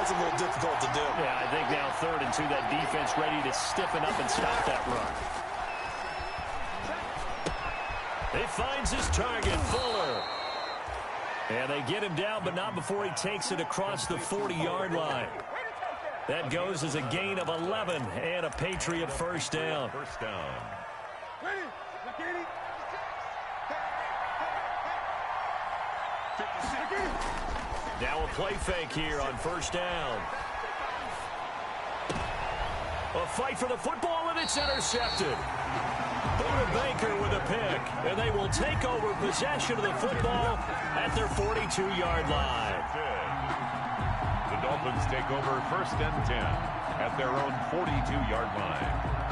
That's a little difficult to do. Yeah, I think now 3rd and 2, that defense ready to stiffen up and stop that run. He finds his target, Fuller. And they get him down, but not before he takes it across the 40-yard line. That goes as a gain of 11 and a Patriot first down. First down. Now a play fake here on first down. A fight for the football, and it's intercepted. Buda Baker with a pick, and they will take over possession of the football at their 42-yard line. The Dolphins take over 1st and 10 at their own 42-yard line.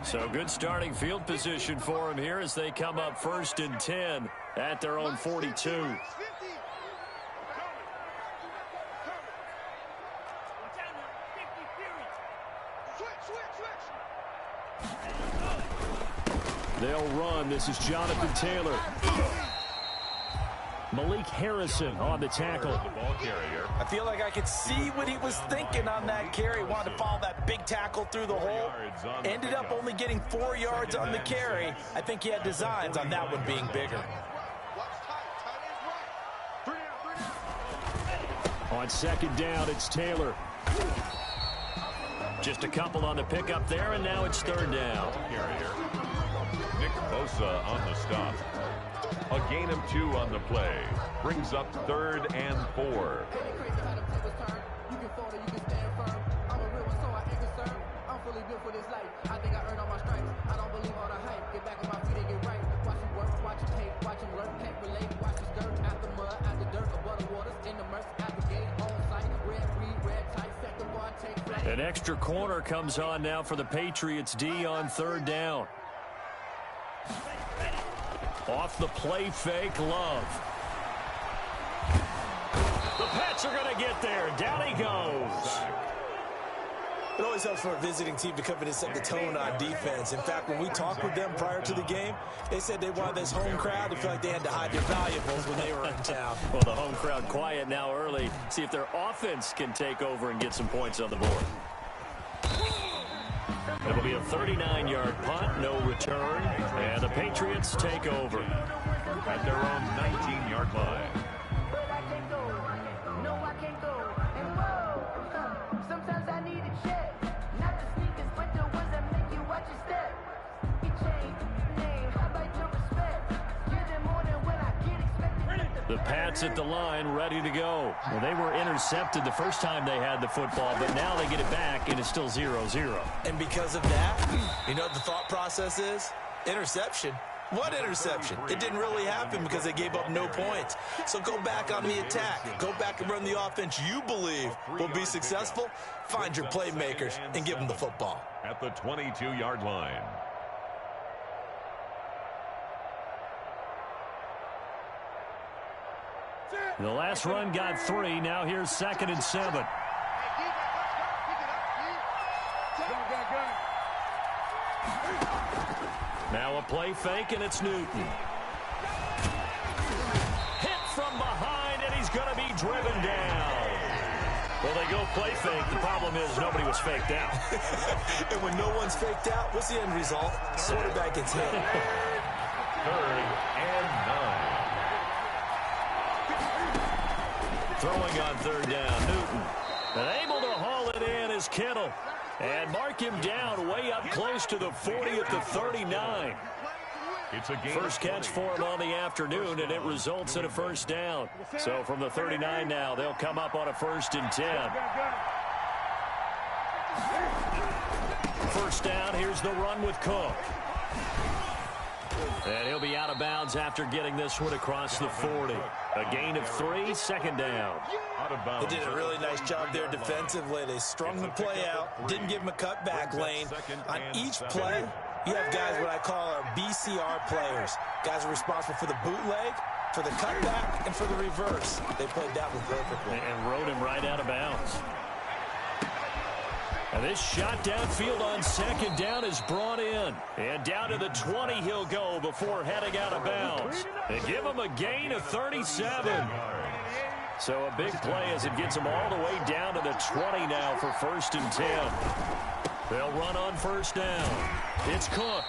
So good starting field position for them here as they come up 1st and 10 at their own 42. They'll run. This is Jonathan Taylor. Malik Harrison on the tackle. The ball carrier. I feel like I could see what he was thinking on that carry. Wanted to follow that big tackle through the hole. Ended up only getting 4 yards on the carry. I think he had designs on that one being bigger. On 2nd down, it's Taylor. Just a couple on the pickup there, and now it's 3rd down. Carrier. Nick Bosa on the stop. A gain of 2 on the play. Brings up 3rd and 4. An extra corner comes on now for the Patriots D on 3rd down. Off the play fake, Love. The Pats are going to get there. Down he goes. It always helps for a visiting team to come in and set the tone on defense. In fact, when we talked with them prior to the game, they said they wanted this home crowd to feel like they had to hide their valuables when they were in town. Well, the home crowd quiet now early. See if their offense can take over and get some points on the board. It'll be a 39-yard punt, no return, and the Patriots take over At their own 19-yard line. The Pats at the line, ready to go. Well, they were intercepted the first time they had the football, but now they get it back, and it's still 0-0. And because of that, you know what the thought process is? Interception. What interception? It didn't really happen because they gave up no points. So go back on the attack. Go back and run the offense you believe will be successful. Find your playmakers and give them the football. At the 22-yard line. The last run got 3. Now here's 2nd and 7. Now a play fake, and it's Newton. Hit from behind, and he's going to be driven down. Well, they go play fake. The problem is nobody was faked out. And when no one's faked out, what's the end result? Quarterback gets hit. 3rd and 9. Throwing on 3rd down, Newton. And able to haul it in is Kittle. And mark him down way up close to the 40 at the 39. It's a game. First catch for him on the afternoon, and it results in a first down. So from the 39 now, they'll come up on a 1st and 10. First down, here's the run with Cook. And he'll be out of bounds after getting this one across the 40. A gain of 3, 2nd down. They did a really nice job there defensively. They strung the play out, didn't give him a cutback lane. On each play, you have guys what I call our BCR players. Guys are responsible for the bootleg, for the cutback, and for the reverse. They played that one perfectly. And rode him right out of bounds. And this shot downfield on second down is brought in. And down to the 20 he'll go before heading out of bounds. They give him a gain of 37. So a big play as it gets him all the way down to the 20 now for 1st and 10. They'll run on first down. It's Cook.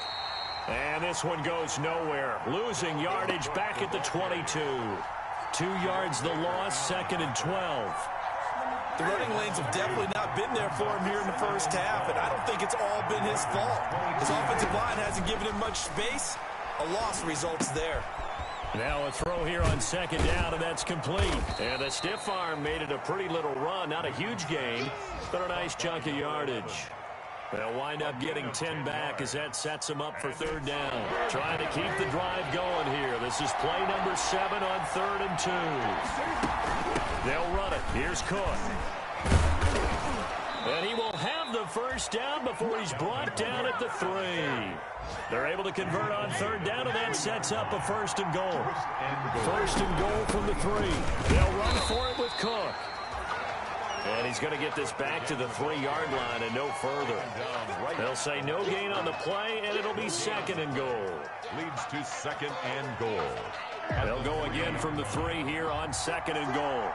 And this one goes nowhere. Losing yardage back at the 22. 2 yards the loss, 2nd and 12. The running lanes have definitely not been there for him here in the first half, and I don't think it's all been his fault. His offensive line hasn't given him much space. A loss results there. Now a throw here on second down, and that's complete. And the stiff arm made it a pretty little run. Not a huge gain, but a nice chunk of yardage. They'll wind up getting 10 back as that sets them up for 3rd down. Trying to keep the drive going here. This is play number 7 on 3rd and 2. They'll run it. Here's Cook. And he will have the first down before he's brought down at the 3. They're able to convert on 3rd down, and that sets up a 1st and goal. 1st and goal from the 3. They'll run for it with Cook. And he's going to get this back to the 3-yard line and no further. They'll say no gain on the play, and it'll be 2nd and goal. Leads to 2nd and goal. They'll go again from the 3 here on 2nd and goal.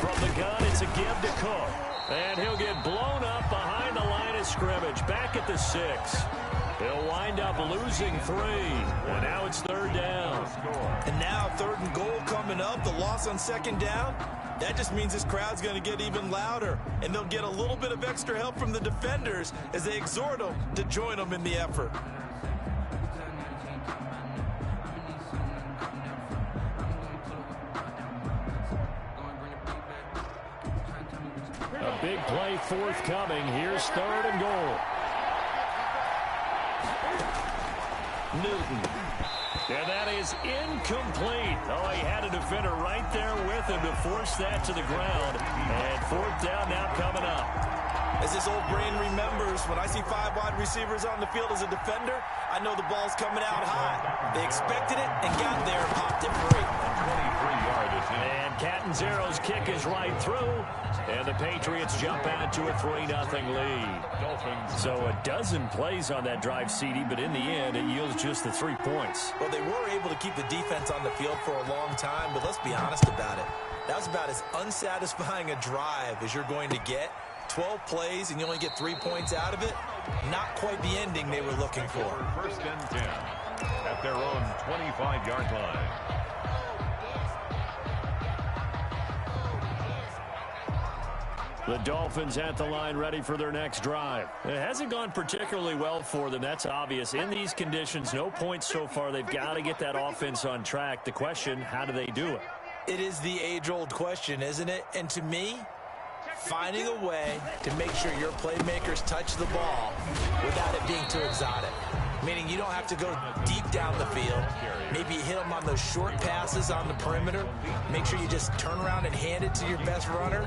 From the gun, it's a give to Cook. And he'll get blown up behind the line of scrimmage. Back at the 6. He'll wind up losing 3. And now it's 3rd down. And now 3rd and goal coming up. The loss on 2nd down. That just means this crowd's going to get even louder. And they'll get a little bit of extra help from the defenders as they exhort them to join them in the effort. A big play forthcoming. Here's 3rd and goal. Newton. And that is incomplete. Oh, he had a defender right there with him to force that to the ground. And 4th down now coming up. As this old brain remembers, when I see 5 wide receivers on the field as a defender, I know the ball's coming out high. They expected it and got there and popped it free. 23-yard attempt. And Catanzaro's kick is right through. And the Patriots jump out to a 3-0 lead. So a dozen plays on that drive, CD, but in the end, it yields just the 3 points. Well, they were able to keep the defense on the field for a long time, but let's be honest about it. That was about as unsatisfying a drive as you're going to get. 12 plays and you only get 3 points out of it. Not quite the ending they were looking for. 1st and 10 at their own 25-yard line. The Dolphins at the line ready for their next drive. It hasn't gone particularly well for them. That's obvious. In these conditions, no points so far. They've got to get that offense on track. The question, how do they do it? It is the age-old question, isn't it? And to me, finding a way to make sure your playmakers touch the ball without it being too exotic. Meaning you don't have to go deep down the field. Maybe you hit them on those short passes on the perimeter. Make sure you just turn around and hand it to your best runner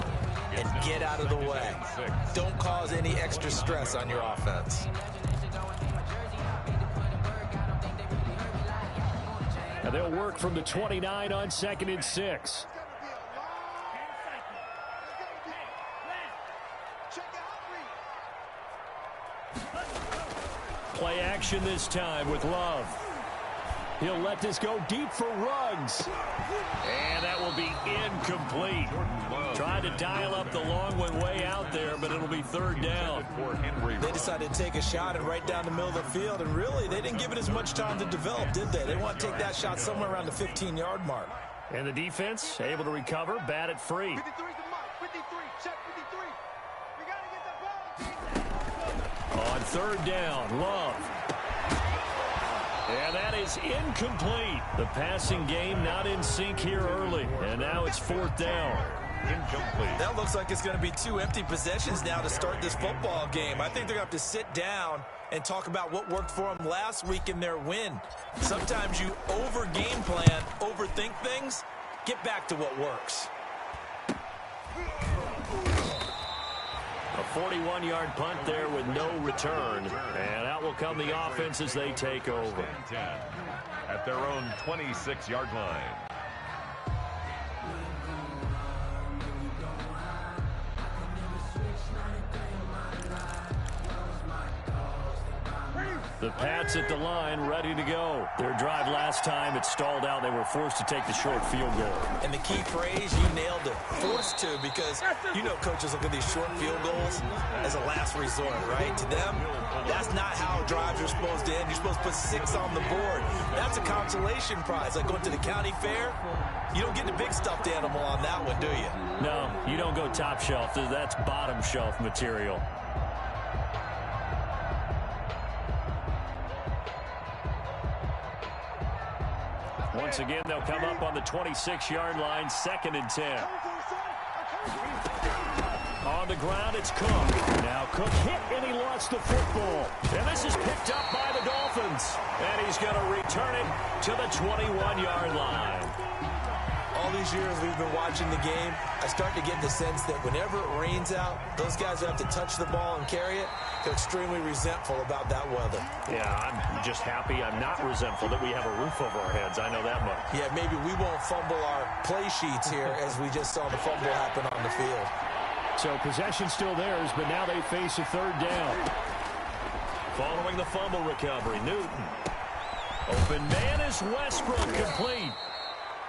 and get out of the way. Don't cause any extra stress on your offense. And they'll work from the 29 on 2nd and 6. Play action this time with Love. He'll let this go deep for Ruggs. And that will be incomplete. Trying to dial up the long one way out there, but it'll be 3rd down. They decided to take a shot and right down the middle of the field, and really, they didn't give it as much time to develop, did they? They want to take that shot somewhere around the 15-yard mark. And the defense able to recover, bat it free. 53's the mark. 53, check 53. We got to get the ball. On 3rd down, Love. And that is incomplete. The passing game not in sync here early. And now it's 4th down. Incomplete. That looks like it's going to be 2 empty possessions now to start this football game. I think they're going to have to sit down and talk about what worked for them last week in their win. Sometimes you over-game plan, overthink things. Get back to what works. A 41-yard punt there with no return. And out will come the offense as they take over. 10 at their own 26-yard line. The Pats at the line, ready to go. Their drive last time, it stalled out. They were forced to take the short field goal. And the key phrase, you nailed it. Forced to, because you know coaches look at these short field goals as a last resort, right? To them, that's not how drives are supposed to end. You're supposed to put 6 on the board. That's a consolation prize. Like going to the county fair, you don't get the big stuffed animal on that one, do you? No, you don't go top shelf. That's bottom shelf material. Once again, they'll come up on the 26-yard line, 2nd and 10. On the ground, it's Cook. Now Cook hit, and he lost the football. And this is picked up by the Dolphins. And he's going to return it to the 21-yard line. All these years we've been watching the game, I start to get the sense that whenever it rains out, those guys who have to touch the ball and carry it, they're extremely resentful about that weather. Yeah, I'm just happy I'm not resentful that we have a roof over our heads. I know that much. Yeah, maybe we won't fumble our play sheets here as we just saw the fumble happen on the field. So possession still theirs, but now they face a 3rd down. Following the fumble recovery, Newton. Open man is Westbrook, complete.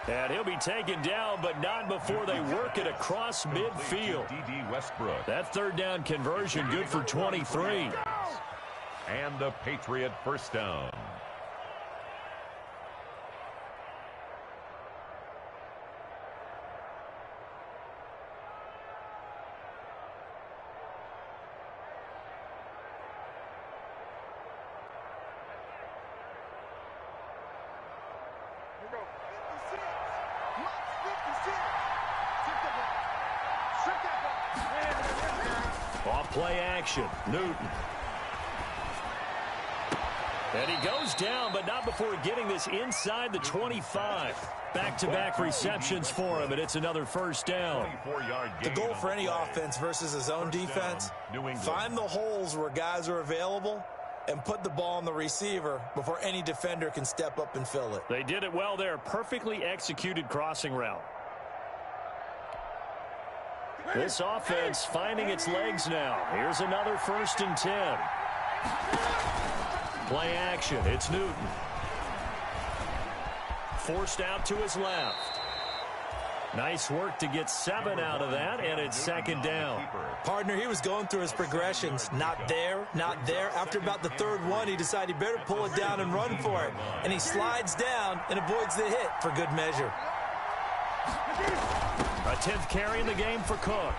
And he'll be taken down, but not before they work it across midfield. Westbrook. That 3rd down conversion good for 23. And a Patriot first down. Off play action, Newton. And he goes down, but not before getting this inside the 25. Back-to-back receptions for him, and it's another first down. The goal for any offense versus his own defense, find the holes where guys are available and put the ball on the receiver before any defender can step up and fill it. They did it well there. Perfectly executed crossing route. This offense finding its legs now. Here's another 1st and 10. Play action. It's Newton. Forced out to his left. Nice work to get 7 out of that, and it's 2nd down. Partner, he was going through his progressions. Not there, not there. After about the 3rd one, he decided he better pull it down and run for it. And he slides down and avoids the hit for good measure. A 10th carry in the game for Cook.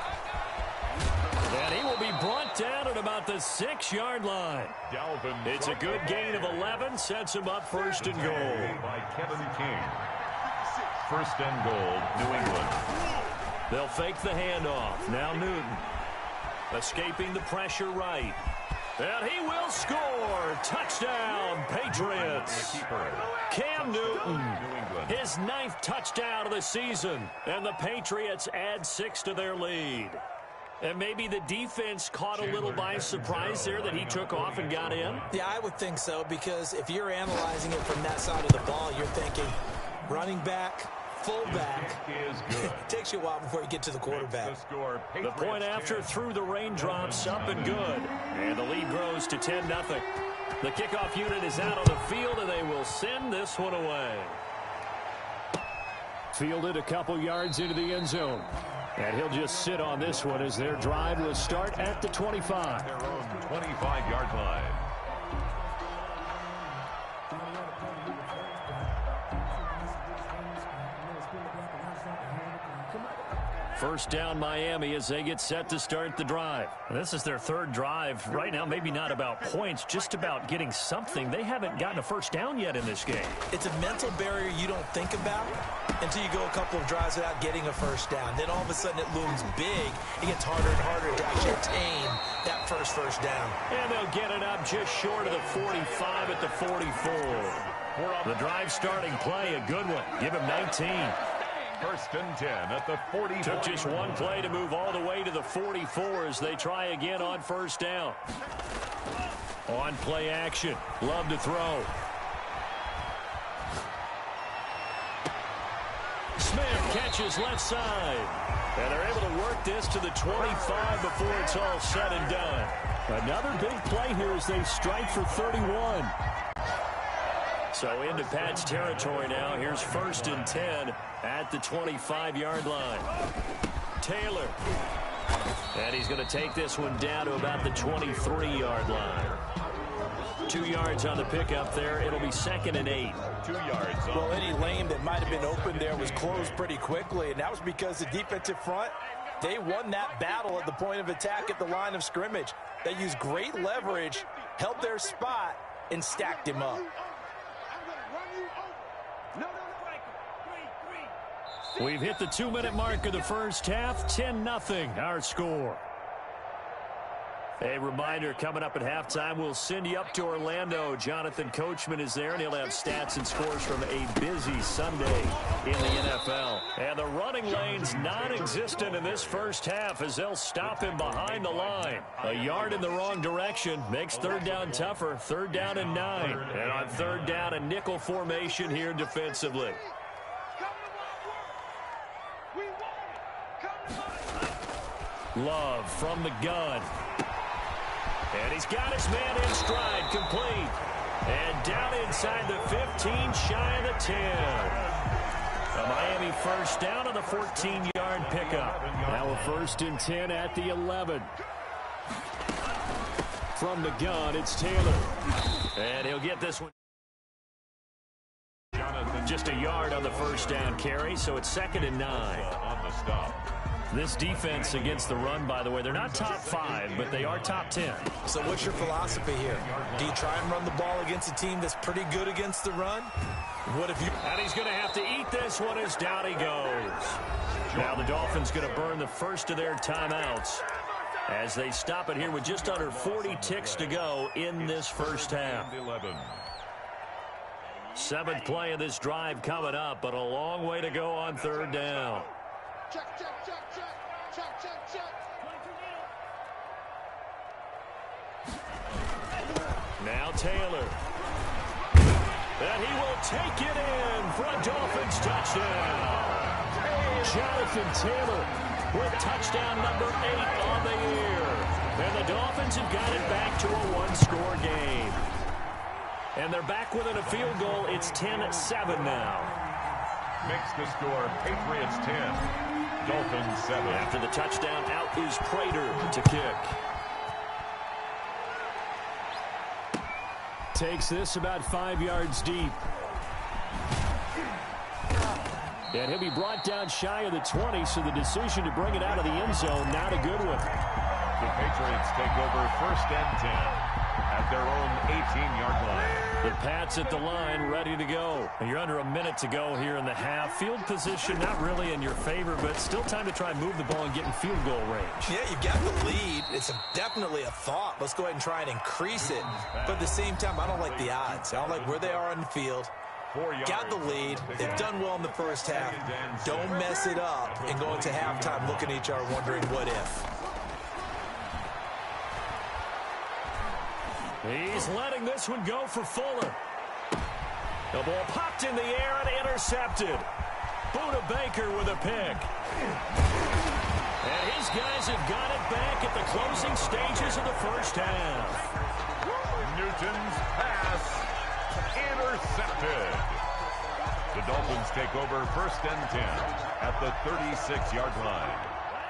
And he will be brought down at about the 6-yard line. It's a good gain of 11, sets him up 1st and goal. By Kevin King. 1st and goal, New England. They'll fake the handoff. Now Newton. Escaping the pressure right. And he will score. Touchdown, Patriots. Cam Newton, his 9th touchdown of the season. And the Patriots add 6 to their lead. And maybe the defense caught a little by surprise there that he took off and got in? Yeah, I would think so, because if you're analyzing it from that side of the ball, you're thinking running back, fullback. It takes you a while before you get to the quarterback. The point after through the raindrops, up and good. And the lead grows to 10-0. The kickoff unit is out on the field, and they will send this one away. Fielded a couple yards into the end zone. And he'll just sit on this one as their drive will start at the 25. Their own 25-yard line. First down Miami as they get set to start the drive. And this is their 3rd drive. Right now, maybe not about points, just about getting something. They haven't gotten a first down yet in this game. It's a mental barrier you don't think about until you go a couple of drives without getting a first down. Then all of a sudden it looms big. It gets harder and harder to actually attain that first down. And they'll get it up just short of the 45 at the 44. The drive starting play, a good one. Give him 19. 1st and 10 at the 40. Took just one play to move all the way to the 44 as they try again on first down. On play action. Love to throw. Smith catches left side. And they're able to work this to the 25 before it's all said and done. Another big play here as they strike for 31. So into Pat's territory now. Here's 1st and 10 at the 25-yard line. Taylor. And he's going to take this one down to about the 23-yard line. 2 yards on the pickup there. It'll be 2nd and 8. 2 yards. Well, any lane that might have been open there was closed pretty quickly, and that was because the defensive front, they won that battle at the point of attack at the line of scrimmage. They used great leverage, held their spot, and stacked him up. We've hit the 2-minute mark of the first half. 10-0 our score. A reminder, coming up at halftime, we'll send you up to Orlando. Jonathan Coachman is there, and he'll have stats and scores from a busy Sunday in the NFL. And the running lane's non-existent in this first half as they'll stop him behind the line. A yard in the wrong direction makes 3rd down tougher. 3rd down and 9. And on 3rd down, a nickel formation here defensively. Love from the gun. And he's got his man in stride, complete. And down inside the 15, shy of the 10. A Miami 1st down on the 14-yard pickup. Now a 1st and 10 at the 11. From the gun, it's Taylor. And he'll get this one. Just a yard on the 1st down carry, so it's 2nd and 9. On the stop. This defense against the run, by the way, they're not top 5, but they are top 10. So what's your philosophy here? Do you try and run the ball against a team that's pretty good against the run? What if you... And he's going to have to eat this one as down he goes. Now the Dolphins going to burn the first of their timeouts as they stop it here with just under 40 ticks to go in this first half. 7th play of this drive coming up, but a long way to go on 3rd down. Check, check, check, check, check, check, check. Now Taylor. And he will take it in for a Dolphins touchdown. Jonathan Taylor with touchdown number 8 on the year. And the Dolphins have got it back to a 1-score game. And they're back within a field goal. It's 10-7 now. Makes the score Patriots 10. Dolphins 7. After the touchdown, out is Prater to kick. Takes this about 5 yards deep. And he'll be brought down shy of the 20, so the decision to bring it out of the end zone, not a good one. The Patriots take over 1st and 10 at their own 18-yard line. The Pats at the line, ready to go. And you're under a minute to go here in the half. Field position not really in your favor, but still time to try and move the ball and get in field goal range. Yeah, you've got the lead. It's definitely a thought. Let's go ahead and try and increase it. But at the same time, I don't like the odds. I don't like where they are on the field. Got the lead. They've done well in the first half. Don't mess it up and go into halftime looking at each other wondering what if. He's letting this one go for Fuller. The ball popped in the air and intercepted. Buda Baker with a pick. And his guys have got it back at the closing stages of the first half. Newton's pass intercepted. The Dolphins take over 1st and 10 at the 36-yard line.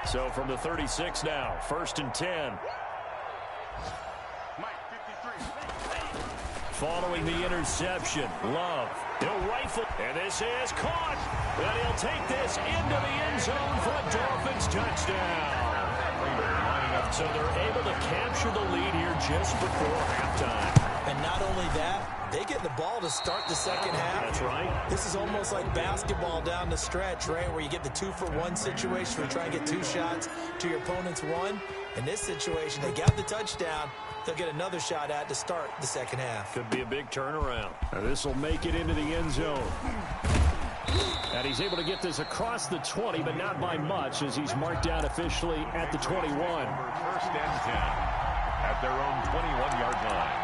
So from the 36 now, 1st and 10. Following the interception, Love, he'll rifle, and this is caught. And he'll take this into the end zone for a Dolphins touchdown. So they're able to capture the lead here just before halftime. And not only that, they get the ball to start the second half. That's right. This is almost like basketball down the stretch, right, where you get the 2-for-1 situation where you try and get 2 shots to your opponent's 1. In this situation, they got the touchdown. They'll get another shot at to start the second half. Could be a big turnaround. This will make it into the end zone. And he's able to get this across the 20, but not by much as he's marked down officially at the 21. 1st and 10 at their own 21-yard line.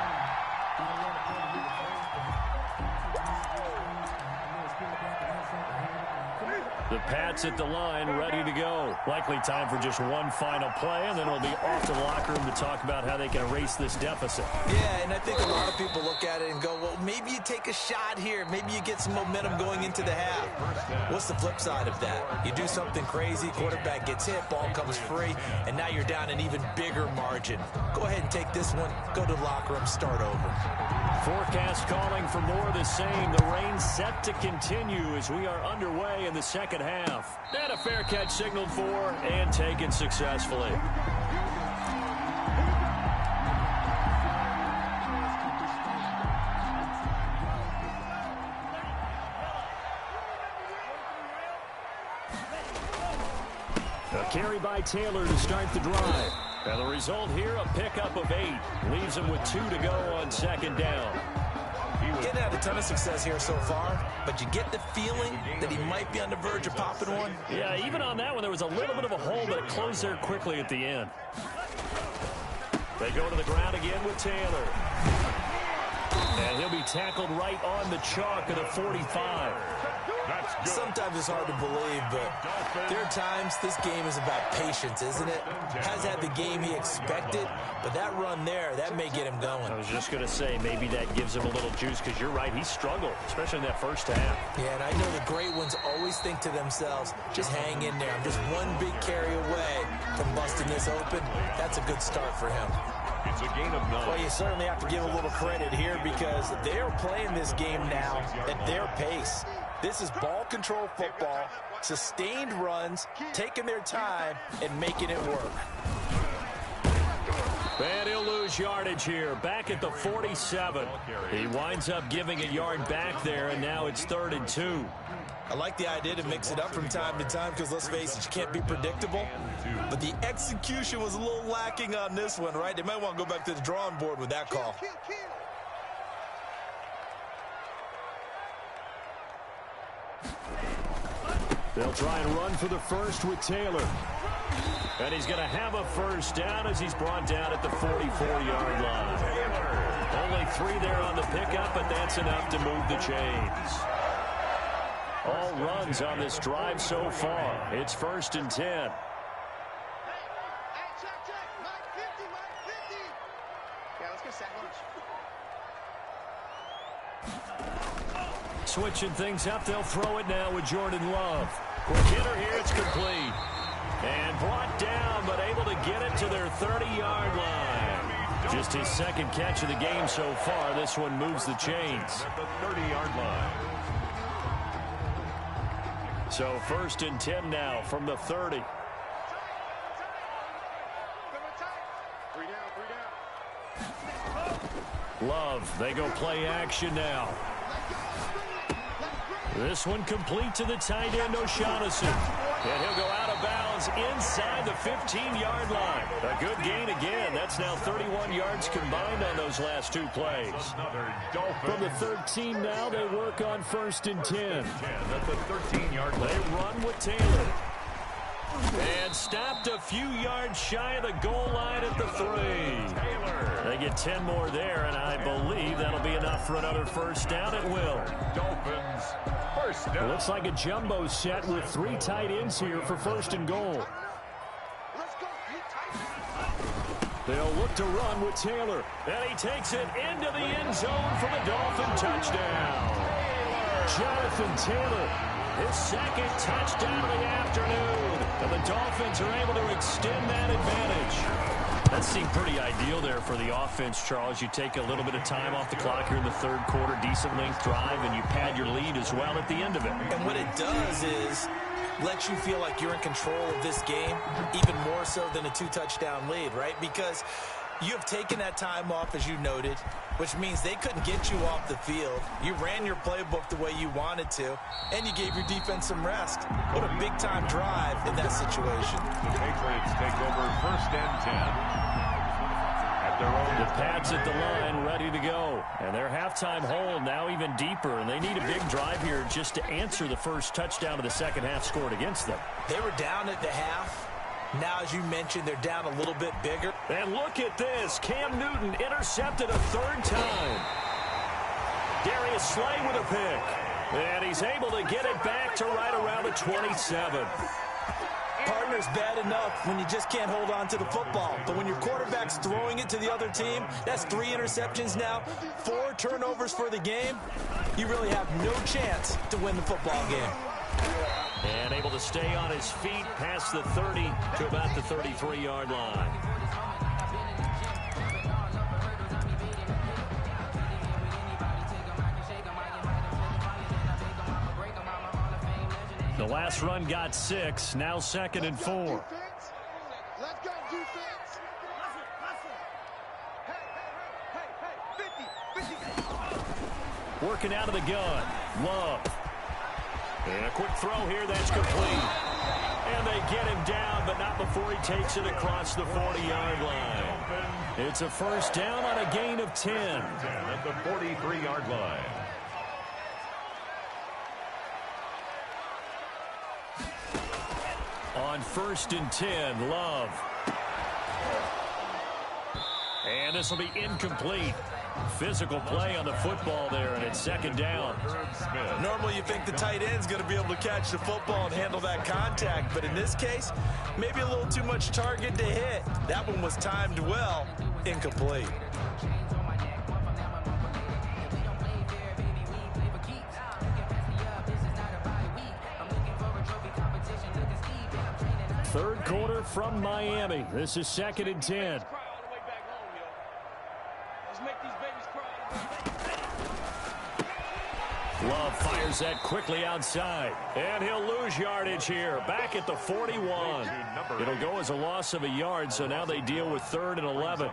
The Pats at the line, ready to go. Likely time for just one final play, and then we'll be off to the locker room to talk about how they can erase this deficit. Yeah, and I think a lot of people look at it and go, well, maybe you take a shot here. Maybe you get some momentum going into the half. What's the flip side of that? You do something crazy, quarterback gets hit, ball comes free, and now you're down an even bigger margin. Go ahead and take this one, go to the locker room, start over. Forecast calling for more of the same. The rain set to continue as we are underway in the second half. And a fair catch signaled for and taken successfully. A carry by Taylor to start the drive. And the result here, a pickup of 8. Leaves him with 2 to go on second down. Getting had a ton of success here so far, but you get the feeling that he might be on the verge of popping one. Yeah, even on that one, there was a little bit of a hole, but it closed there quickly at the end. They go to the ground again with Taylor. And he'll be tackled right on the chalk of the 45. Sometimes it's hard to believe, but there are times this game is about patience, isn't it? Has had the game he expected, but that run there, that may get him going. I was just going to say, maybe that gives him a little juice, because you're right, he struggled, especially in that first half. Yeah, and I know the great ones always think to themselves, just hang in there. I'm just one big carry away from busting this open. That's a good start for him. It's a gain of 9. Well, you certainly have to give a little credit here because they're playing this game now at their pace. This is ball control football, sustained runs, taking their time, and making it work. And he'll lose yardage here, back at the 47. He winds up giving a yard back there, and now it's 3rd and 2. I like the idea to mix it up from time to time because, let's face it, you can't be predictable. But the execution was a little lacking on this one, right? They might want to go back to the drawing board with that call. They'll try and run for the first with Taylor. And he's going to have a first down as he's brought down at the 44-yard line. Only 3 there on the pickup, but that's enough to move the chains. All runs on this drive so far. It's 1st and 10. Hey, check. Mike 50. Yeah, let's go sandwich. Switching things up, they'll throw it now with Jordan Love. Quick hitter here, it's complete. And brought down, but able to get it to their 30-yard line. Just his second catch of the game so far. This one moves the chains. At the 30-yard line. So 1st and 10 now from the 30. Love, they go play action now. This one complete to the tight end, O'Shaughnessy. And he'll go out of bounds inside the 15-yard line. A good gain again. That's now 31 yards combined on those last 2 plays. From the 13 now, they work on 1st and 10. At the 13-yard line. They run with Taylor. And stopped a few yards shy of the goal line at the 3. They get 10 more there, and I believe that'll be enough for another first down. It will. Dolphins, first down. Looks like a jumbo set with 3 tight ends here for 1st and goal. They'll look to run with Taylor. And he takes it into the end zone for the Dolphin touchdown. Jonathan Taylor, his 2nd touchdown of the afternoon. And the Dolphins are able to extend that advantage. That seemed pretty ideal there for the offense, Charles. You take a little bit of time off the clock here in the 3rd quarter, decent length drive, and you pad your lead as well at the end of it. And what it does is let you feel like you're in control of this game, even more so than a 2-touchdown lead, right? Because you have taken that time off, as you noted, which means they couldn't get you off the field. You ran your playbook the way you wanted to, and you gave your defense some rest. What a big-time drive in that situation. The Patriots take over 1st and 10. At their own. The Pats at the line, ready to go. And their halftime hole now even deeper, and they need a big drive here just to answer the first touchdown of the second half scored against them. They were down at the half. Now, as you mentioned, they're down a little bit bigger. And look at this. Cam Newton intercepted a 3rd time. Darius Slay with a pick. And he's able to get it back to right around the 27. Partner's bad enough when you just can't hold on to the football. But when your quarterback's throwing it to the other team, that's 3 interceptions now, 4 turnovers for the game. You really have no chance to win the football game. And able to stay on his feet past the 30 to about the 33-yard line. The last run got 6, now 2nd and 4. Let's go, defense. Hey, 50. Working out of the gun. Love. And a quick throw here that's complete. And they get him down, but not before he takes it across the 40-yard line. It's a first down on a gain of 10. At the 43-yard line. On 1st and 10, Love. And this will be incomplete. Physical play on the football there, and it's 2nd down. Normally you think the tight end's going to be able to catch the football and handle that contact, but in this case, maybe a little too much target to hit. That one was timed well, incomplete. Third quarter from Miami. This is 2nd and 10. Love fires that quickly outside. And he'll lose yardage here. Back at the 41. It'll go as a loss of a yard, so now they deal with 3rd and 11.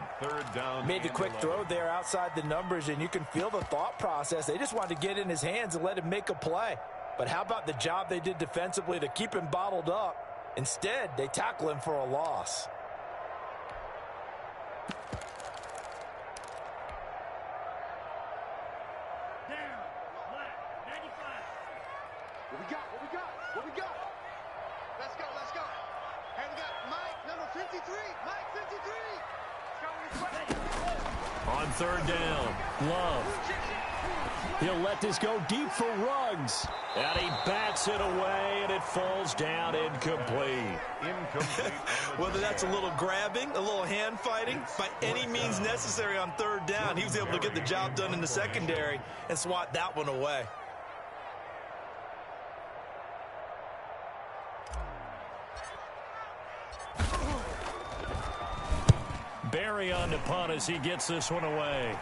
Made the quick throw there outside the numbers, and you can feel the thought process. They just wanted to get in his hands and let him make a play. But how about the job they did defensively to keep him bottled up? Instead, they tackle him for a loss. What we got? Let's go. Hey, we got Mike, number 53. Mike, 53. On 3rd down, Love. He'll let this go deep for Ruggs. And he bats it away, and it falls down incomplete. Whether that's a little grabbing, a little hand fighting, by any means necessary on 3rd down, he was able to get the job done in the secondary and swat that one away. Barry on the punt as he gets this one away.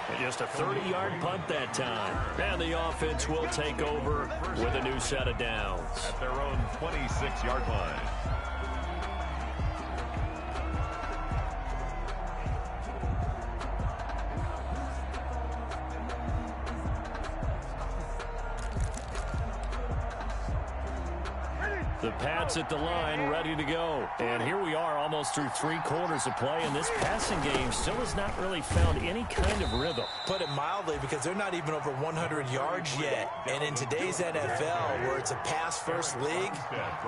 And just a 30-yard punt that time. And the offense will take over with a new set of downs. At their own 26-yard line. The Pats at the line, ready to go. And here we are almost through 3 quarters of play, and this passing game still has not really found any kind of rhythm. Put it mildly, because they're not even over 100 yards yet. And in today's NFL, where it's a pass-first league,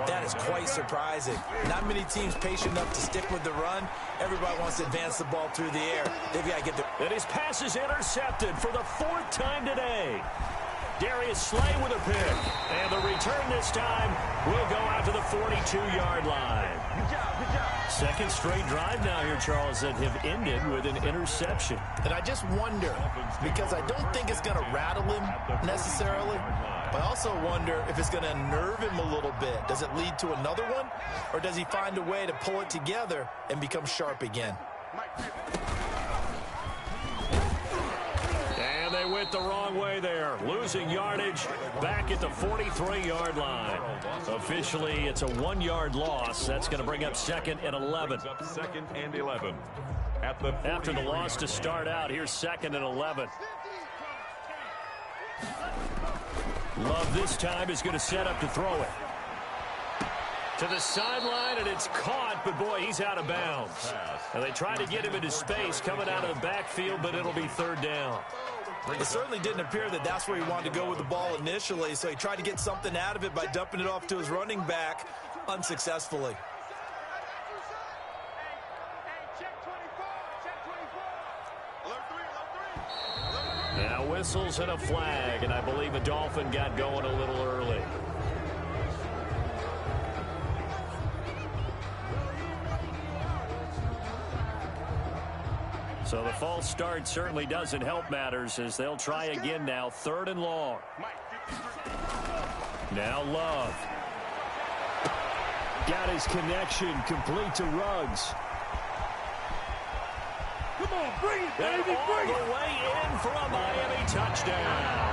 that is quite surprising. Not many teams patient enough to stick with the run. Everybody wants to advance the ball through the air. They've got to get the... And his pass is intercepted for the 4th time today. Darius Slay with a pick. And the return this time will go out to the 42-yard line. Good job. Second straight drive now here, Charles, that have ended with an interception. And I just wonder, because I don't think it's going to rattle him necessarily, but I also wonder if it's going to unnerve him a little bit. Does it lead to another one, or does he find a way to pull it together and become sharp again? And they went the wrong way there, losing yardage back at the 43-yard line. Officially, it's a 1-yard loss. That's going to bring up 2nd and 11. Second and 11. At the After the loss to start out, here's 2nd and 11. Love this time is going to set up to throw it. To the sideline, and it's caught, but boy, he's out of bounds. And they try to get him into space coming out of the backfield, but it'll be 3rd down. It certainly didn't appear that that's where he wanted to go with the ball initially, so he tried to get something out of it by dumping it off to his running back unsuccessfully. Now whistles and a flag, and I believe a Dolphin got going a little early. So the false start certainly doesn't help matters as they'll try again now. 3rd and long. Now Love. Got his connection complete to Ruggs. Come on, bring it, baby, all bring it. The way in for a Miami touchdown.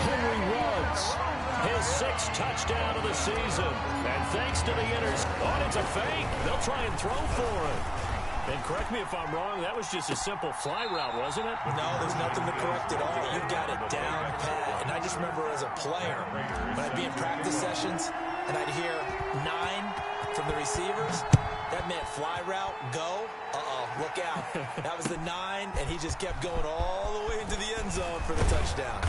Henry Ruggs, his 6th touchdown of the season. And thanks to the oh, it's a fake. They'll try and throw for it. And correct me if I'm wrong, that was just a simple fly route, wasn't it? No, there's nothing to correct at all. You've got it down pat. And I just remember as a player, when I'd be in practice sessions, and I'd hear 9 from the receivers, that meant fly route, go. Look out. That was the 9, and he just kept going all the way into the end zone for the touchdown.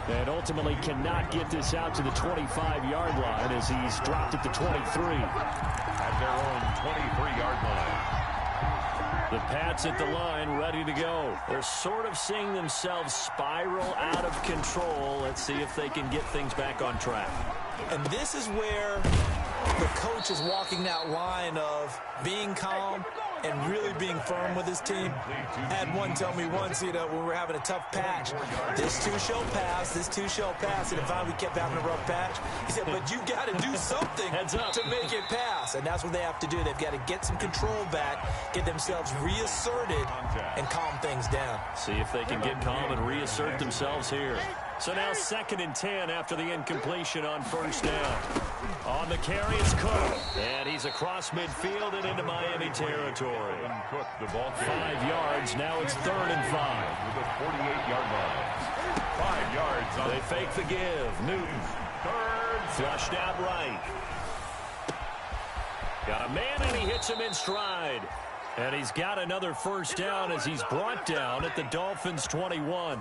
And ultimately cannot get this out to the 25-yard line as he's dropped at the 23. At their own 23-yard line. The Pats at the line, ready to go. They're sort of seeing themselves spiral out of control. Let's see if they can get things back on track. And this is where the coach is walking that line of being calm and really being firm with his team. I had one tell me once, when we were having a tough patch, this too shall pass, this too shall pass. And if we kept having a rough patch, he said, but you got to do something to make it pass. And that's what they have to do. They've got to get some control back, get themselves reasserted, and calm things down. See if they can get calm and reassert themselves here. So now 2nd and 10 after the incompletion on 1st down. On the carry is Cook. And he's across midfield and into Miami territory. Cook, the ball 5 yards. Now it's 3rd and 5. With a 48-yard line. 5 yards. On they fake the give. Newton. 3rd. Flushed out right. Got a man and he hits him in stride. And he's got another 1st down as he's brought down at the Dolphins' 21.